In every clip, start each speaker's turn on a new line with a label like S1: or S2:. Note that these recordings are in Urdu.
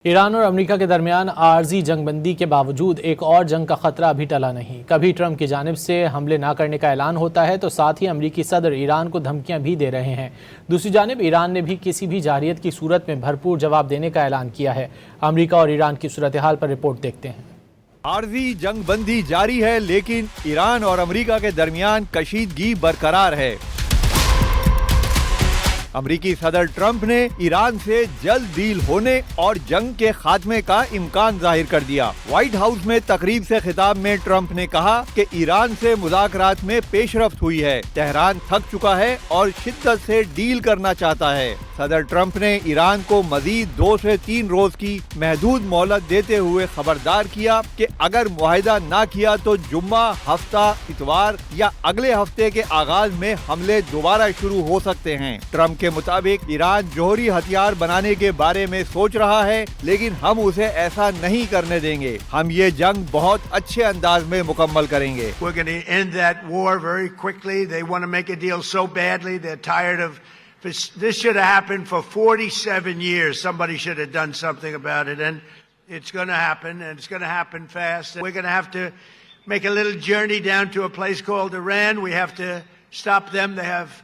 S1: ایران اور امریکہ کے درمیان عارضی جنگ بندی کے باوجود ایک اور جنگ کا خطرہ ابھی ٹلا نہیں۔ کبھی ٹرمپ کی جانب سے حملے نہ کرنے کا اعلان ہوتا ہے تو ساتھ ہی امریکی صدر ایران کو دھمکیاں بھی دے رہے ہیں۔ دوسری جانب ایران نے بھی کسی بھی جارحیت کی صورت میں بھرپور جواب دینے کا اعلان کیا ہے۔ امریکہ اور ایران کی صورتحال پر رپورٹ دیکھتے ہیں۔
S2: عارضی جنگ بندی جاری ہے لیکن ایران اور امریکہ کے درمیان کشیدگی برقرار ہے۔ امریکی صدر ٹرمپ نے ایران سے جلد ڈیل ہونے اور جنگ کے خاتمے کا امکان ظاہر کر دیا۔ وائٹ ہاؤس میں تقریب سے خطاب میں ٹرمپ نے کہا کہ ایران سے مذاکرات میں پیش رفت ہوئی ہے، تہران تھک چکا ہے اور شدت سے ڈیل کرنا چاہتا ہے۔ صدر ٹرمپ نے ایران کو مزید 2 سے 3 روز کی محدود مہلت دیتے ہوئے خبردار کیا کہ اگر معاہدہ نہ کیا تو جمعہ، ہفتہ، اتوار یا اگلے ہفتے کے آغاز میں حملے دوبارہ شروع ہو سکتے ہیں۔ ٹرمپ کے مطابق ایران جوہری ہتھیار بنانے کے بارے میں سوچ رہا ہے لیکن ہم اسے ایسا نہیں کرنے دیں گے۔ ہم یہ جنگ بہت اچھے انداز میں مکمل کریں گے۔
S3: We're going to end that war very quickly. They want to make a deal so badly. They're tired of this. Should have happened for 47 years. Somebody should have done something about it, and it's going to happen, and it's going to happen fast. We're going to have to make a little journey down to a place called Iran. We have to stop them. They have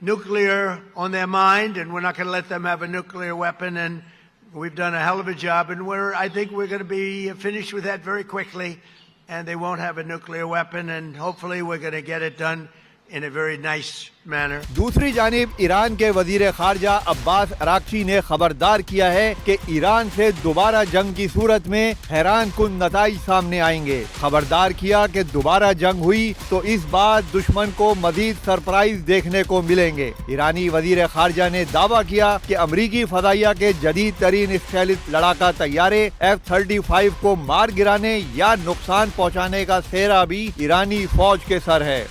S3: nuclear on their mind, and we're not going to let them have a nuclear weapon, and we've done a hell of a job, and I think we're going to be finished with that very quickly, and they won't have a nuclear weapon, and hopefully we're going to get it done in a very nice manner.
S2: دوسری جانب ایران کے وزیر خارجہ عباس اراغچی نے خبردار کیا ہے کہ ایران سے دوبارہ جنگ کی صورت میں حیران کن نتائج سامنے آئیں گے۔ خبردار کیا کہ دوبارہ جنگ ہوئی تو اس بار دشمن کو مزید سرپرائز دیکھنے کو ملیں گے۔ ایرانی وزیر خارجہ نے دعویٰ کیا کہ امریکی فضائیہ کے جدید ترین اسٹیلتھ لڑاکا طیارے F-35 کو مار گرانے یا نقصان پہنچانے کا سہرا بھی ایرانی فوج کے سر ہے۔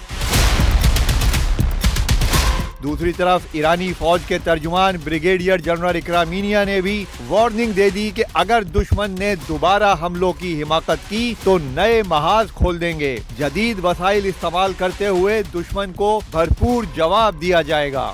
S2: دوسری طرف ایرانی فوج کے ترجمان بریگیڈیئر جنرل اکرامینیا نے بھی وارننگ دے دی کہ اگر دشمن نے دوبارہ حملوں کی حماقت کی تو نئے محاذ کھول دیں گے۔ جدید وسائل استعمال کرتے ہوئے دشمن کو بھرپور جواب دیا جائے گا۔